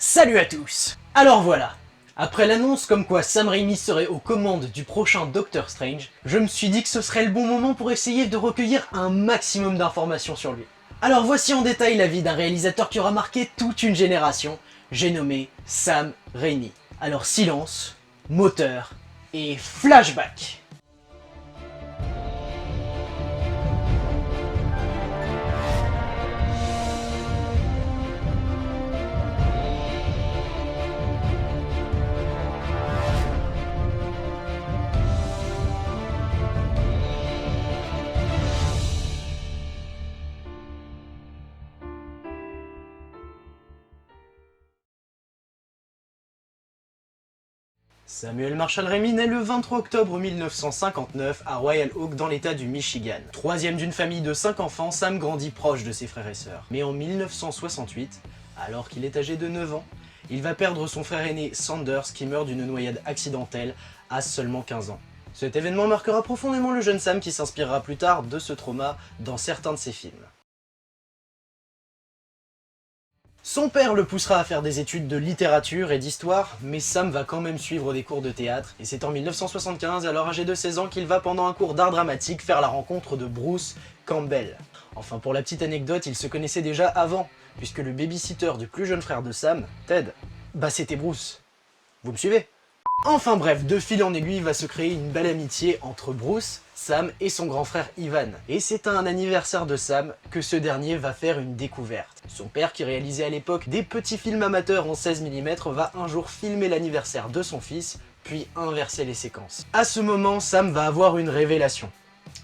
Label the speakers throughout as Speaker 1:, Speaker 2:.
Speaker 1: Salut à tous! Alors voilà, après l'annonce comme quoi Sam Raimi serait aux commandes du prochain Doctor Strange, je me suis dit que ce serait le bon moment pour essayer de recueillir un maximum d'informations sur lui. Alors voici en détail la vie d'un réalisateur qui aura marqué toute une génération, j'ai nommé Sam Raimi. Alors silence, moteur et flashback. Samuel Marshall Raimi naît le 23 octobre 1959 à Royal Oak dans l'état du Michigan. Troisième d'une famille de 5 enfants, Sam grandit proche de ses frères et sœurs. Mais en 1968, alors qu'il est âgé de 9 ans, il va perdre son frère aîné Sanders qui meurt d'une noyade accidentelle à seulement 15 ans. Cet événement marquera profondément le jeune Sam qui s'inspirera plus tard de ce trauma dans certains de ses films. Son père le poussera à faire des études de littérature et d'histoire, mais Sam va quand même suivre des cours de théâtre, et c'est en 1975, alors âgé de 16 ans, qu'il va pendant un cours d'art dramatique faire la rencontre de Bruce Campbell. Enfin, pour la petite anecdote, ils se connaissaient déjà avant, puisque le babysitter du plus jeune frère de Sam, Ted, c'était Bruce. Vous me suivez ? Enfin bref, de fil en aiguille va se créer une belle amitié entre Bruce, Sam et son grand frère Ivan. Et c'est à un anniversaire de Sam que ce dernier va faire une découverte. Son père, qui réalisait à l'époque des petits films amateurs en 16 mm, va un jour filmer l'anniversaire de son fils, puis inverser les séquences. À ce moment, Sam va avoir une révélation.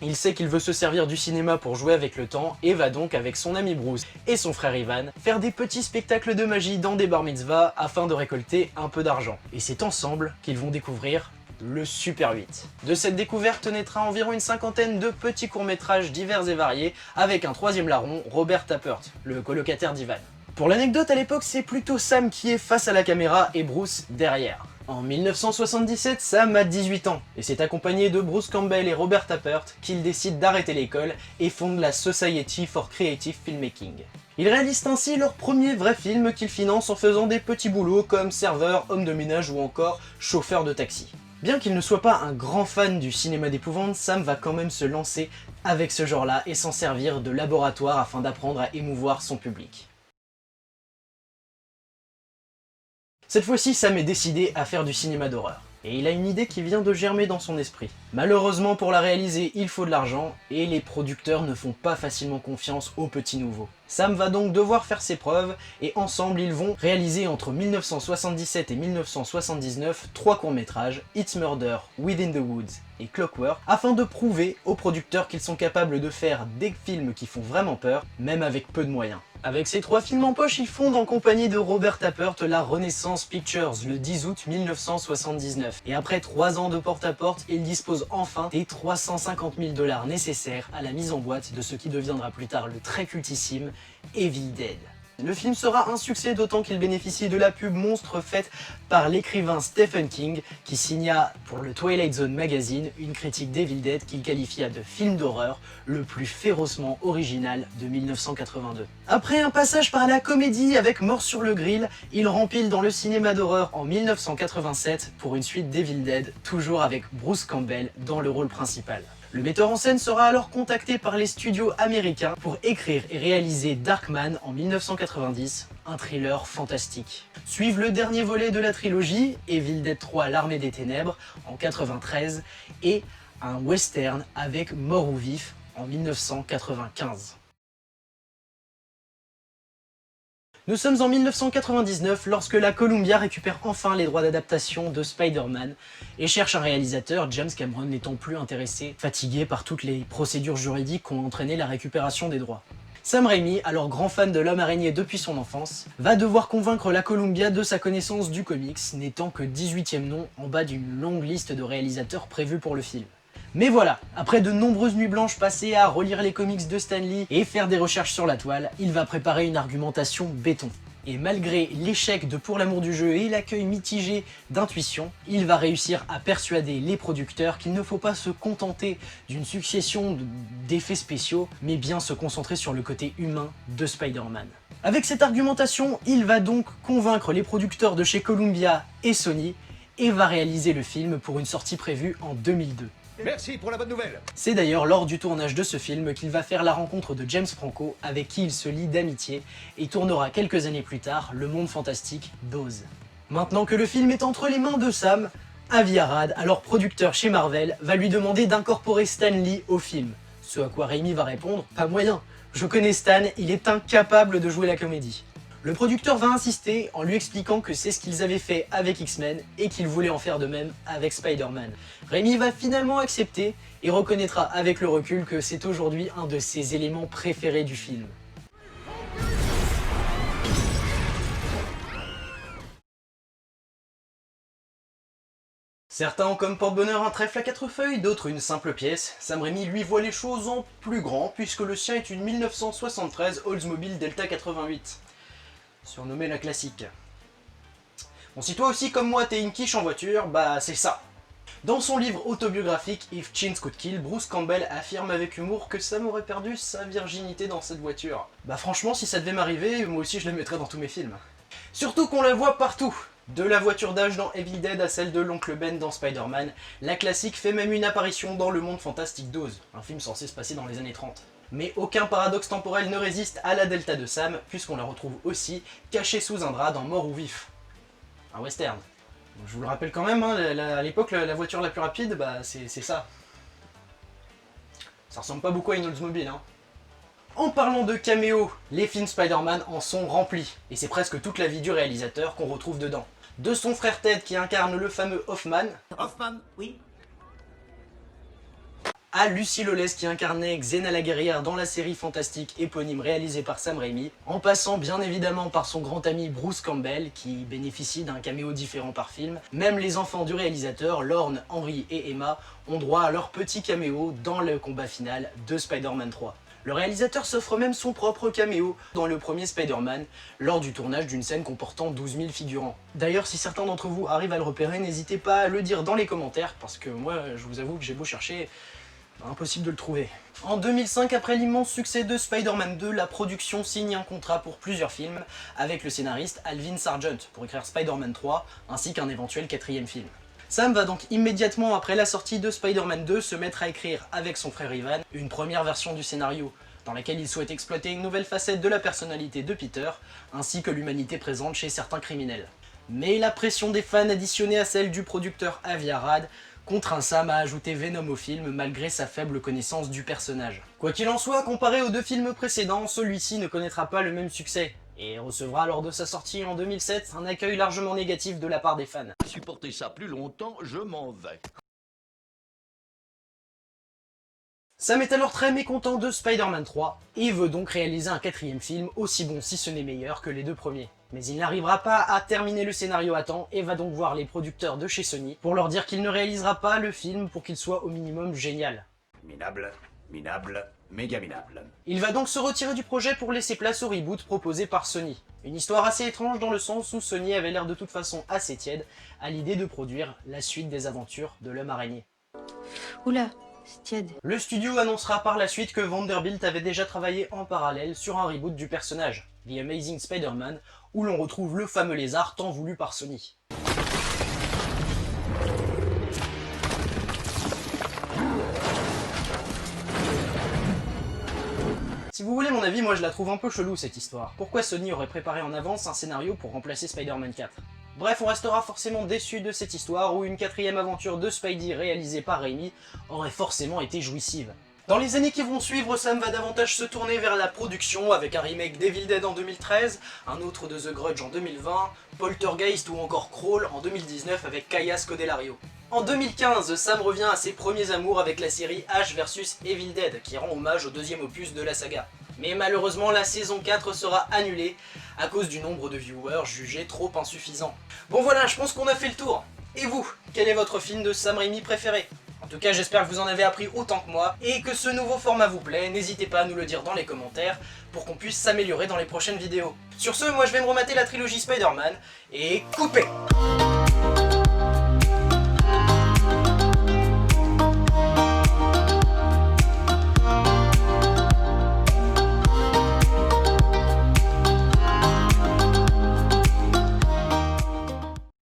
Speaker 1: Il sait qu'il veut se servir du cinéma pour jouer avec le temps et va donc avec son ami Bruce et son frère Ivan faire des petits spectacles de magie dans des bar mitzvahs afin de récolter un peu d'argent. Et c'est ensemble qu'ils vont découvrir le Super 8. De cette découverte naîtra environ une cinquantaine de petits courts-métrages divers et variés avec un troisième larron, Robert Tappert, le colocataire d'Ivan. Pour l'anecdote, à l'époque, c'est plutôt Sam qui est face à la caméra et Bruce derrière. En 1977, Sam a 18 ans, et c'est accompagné de Bruce Campbell et Robert Tappert qu'il décide d'arrêter l'école et fonde la Society for Creative Filmmaking. Ils réalisent ainsi leur premier vrai film qu'ils financent en faisant des petits boulots comme serveur, homme de ménage ou encore chauffeur de taxi. Bien qu'il ne soit pas un grand fan du cinéma d'épouvante, Sam va quand même se lancer avec ce genre-là et s'en servir de laboratoire afin d'apprendre à émouvoir son public. Cette fois-ci, Sam est décidé à faire du cinéma d'horreur. Et il a une idée qui vient de germer dans son esprit. Malheureusement, pour la réaliser, il faut de l'argent, et les producteurs ne font pas facilement confiance aux petits nouveaux. Sam va donc devoir faire ses preuves, et ensemble ils vont réaliser entre 1977 et 1979 3 courts-métrages, It's Murder, Within the Woods et Clockwork, afin de prouver aux producteurs qu'ils sont capables de faire des films qui font vraiment peur, même avec peu de moyens. Avec ces 3 films en poche, ils fondent en compagnie de Robert Tappert la Renaissance Pictures le 10 août 1979. Et après 3 ans de porte-à-porte, ils disposent enfin des 350 000 $ nécessaires à la mise en boîte de ce qui deviendra plus tard le très cultissime Evil Dead. Le film sera un succès, d'autant qu'il bénéficie de la pub monstre faite par l'écrivain Stephen King, qui signa pour le Twilight Zone magazine une critique d'Evil Dead qu'il qualifia de film d'horreur le plus férocement original de 1982. Après un passage par la comédie avec Mort sur le grill, il rempile dans le cinéma d'horreur en 1987 pour une suite d'Evil Dead, toujours avec Bruce Campbell dans le rôle principal. Le metteur en scène sera alors contacté par les studios américains pour écrire et réaliser Darkman en 1990, un thriller fantastique. Suivent le dernier volet de la trilogie, Evil Dead 3 L'Armée des Ténèbres en 1993, et un western avec Mort ou Vif en 1995. Nous sommes en 1999 lorsque la Columbia récupère enfin les droits d'adaptation de Spider-Man et cherche un réalisateur, James Cameron n'étant plus intéressé, fatigué par toutes les procédures juridiques qui ont entraîné la récupération des droits. Sam Raimi, alors grand fan de l'homme araignée depuis son enfance, va devoir convaincre la Columbia de sa connaissance du comics, n'étant que 18e nom en bas d'une longue liste de réalisateurs prévus pour le film. Mais voilà, après de nombreuses nuits blanches passées à relire les comics de Stan Lee et faire des recherches sur la toile, il va préparer une argumentation béton. Et malgré l'échec de Pour l'amour du jeu et l'accueil mitigé d'Intuition, il va réussir à persuader les producteurs qu'il ne faut pas se contenter d'une succession d'effets spéciaux, mais bien se concentrer sur le côté humain de Spider-Man. Avec cette argumentation, il va donc convaincre les producteurs de chez Columbia et Sony, et va réaliser le film pour une sortie prévue en 2002.
Speaker 2: Merci pour la bonne nouvelle.
Speaker 1: C'est d'ailleurs lors du tournage de ce film qu'il va faire la rencontre de James Franco, avec qui il se lie d'amitié, et tournera quelques années plus tard le monde fantastique d'Oz. Maintenant que le film est entre les mains de Sam, Avi Arad, alors producteur chez Marvel, va lui demander d'incorporer Stan Lee au film. Ce à quoi Raimi va répondre « Pas moyen, je connais Stan, il est incapable de jouer la comédie ». Le producteur va insister en lui expliquant que c'est ce qu'ils avaient fait avec X-Men et qu'ils voulaient en faire de même avec Spider-Man. Raimi va finalement accepter et reconnaîtra avec le recul que c'est aujourd'hui un de ses éléments préférés du film. Certains ont comme porte-bonheur un trèfle à 4 feuilles, d'autres une simple pièce. Sam Raimi lui voit les choses en plus grand puisque le sien est une 1973 Oldsmobile Delta 88. Surnommée la classique. Bon, si toi aussi comme moi t'es une quiche en voiture, bah c'est ça. Dans son livre autobiographique If Chins Could Kill, Bruce Campbell affirme avec humour que Sam aurait perdu sa virginité dans cette voiture. Bah franchement, si ça devait m'arriver, moi aussi je la mettrais dans tous mes films. Surtout qu'on la voit partout. De la voiture d'âge dans Evil Dead à celle de l'oncle Ben dans Spider-Man, la classique fait même une apparition dans Le Monde Fantastique d'Oz, un film censé se passer dans les années 30. Mais aucun paradoxe temporel ne résiste à la Delta de Sam, puisqu'on la retrouve aussi cachée sous un drap dans Mort ou Vif. Un western. Je vous le rappelle quand même, hein, à l'époque, la voiture la plus rapide, bah c'est ça. Ça ressemble pas beaucoup à une Oldsmobile, hein. En parlant de caméos, les films Spider-Man en sont remplis, et c'est presque toute la vie du réalisateur qu'on retrouve dedans. De son frère Ted qui incarne le fameux Hoffman,
Speaker 3: Oui.
Speaker 1: à Lucy Lawless qui incarnait Xena la guerrière dans la série fantastique éponyme réalisée par Sam Raimi, en passant bien évidemment par son grand ami Bruce Campbell qui bénéficie d'un caméo différent par film. Même les enfants du réalisateur, Lorne, Henry et Emma, ont droit à leur petit caméo dans le combat final de Spider-Man 3. Le réalisateur s'offre même son propre caméo dans le premier Spider-Man, lors du tournage d'une scène comportant 12 000 figurants. D'ailleurs, si certains d'entre vous arrivent à le repérer, n'hésitez pas à le dire dans les commentaires, parce que moi, je vous avoue que j'ai beau chercher, impossible de le trouver. En 2005, après l'immense succès de Spider-Man 2, la production signe un contrat pour plusieurs films avec le scénariste Alvin Sargent pour écrire Spider-Man 3, ainsi qu'un éventuel 4e film. Sam va donc immédiatement après la sortie de Spider-Man 2 se mettre à écrire avec son frère Ivan une première version du scénario, dans laquelle il souhaite exploiter une nouvelle facette de la personnalité de Peter, ainsi que l'humanité présente chez certains criminels. Mais la pression des fans additionnée à celle du producteur Avi Arad contraint Sam à ajouter Venom au film malgré sa faible connaissance du personnage. Quoi qu'il en soit, comparé aux deux films précédents, celui-ci ne connaîtra pas le même succès, et recevra lors de sa sortie en 2007 un accueil largement négatif de la part des fans.
Speaker 2: Supporter ça plus longtemps, je m'en vais.
Speaker 1: Sam est alors très mécontent de Spider-Man 3, et veut donc réaliser un 4e film aussi bon si ce n'est meilleur que les deux premiers. Mais il n'arrivera pas à terminer le scénario à temps et va donc voir les producteurs de chez Sony pour leur dire qu'il ne réalisera pas le film pour qu'il soit au minimum génial.
Speaker 3: Minable, minable, méga minable.
Speaker 1: Il va donc se retirer du projet pour laisser place au reboot proposé par Sony. Une histoire assez étrange dans le sens où Sony avait l'air de toute façon assez tiède à l'idée de produire la suite des aventures de l'homme araignée.
Speaker 4: Oula, c'est tiède.
Speaker 1: Le studio annoncera par la suite que Vanderbilt avait déjà travaillé en parallèle sur un reboot du personnage, The Amazing Spider-Man, où l'on retrouve le fameux lézard tant voulu par Sony. Si vous voulez mon avis, moi je la trouve un peu chelou cette histoire. Pourquoi Sony aurait préparé en avance un scénario pour remplacer Spider-Man 4 ? Bref, on restera forcément déçu de cette histoire où une 4e aventure de Spidey réalisée par Raimi aurait forcément été jouissive. Dans les années qui vont suivre, Sam va davantage se tourner vers la production avec un remake d'Evil Dead en 2013, un autre de The Grudge en 2020, Poltergeist ou encore Crawl en 2019 avec Kaya Scodelario. En 2015, Sam revient à ses premiers amours avec la série Ash vs Evil Dead qui rend hommage au 2e opus de la saga. Mais malheureusement, la saison 4 sera annulée à cause du nombre de viewers jugés trop insuffisant. Bon voilà, je pense qu'on a fait le tour. Et vous, quel est votre film de Sam Raimi préféré ? En tout cas, j'espère que vous en avez appris autant que moi, et que ce nouveau format vous plaît. N'hésitez pas à nous le dire dans les commentaires, pour qu'on puisse s'améliorer dans les prochaines vidéos. Sur ce, moi je vais me remater la trilogie Spider-Man, et coupez!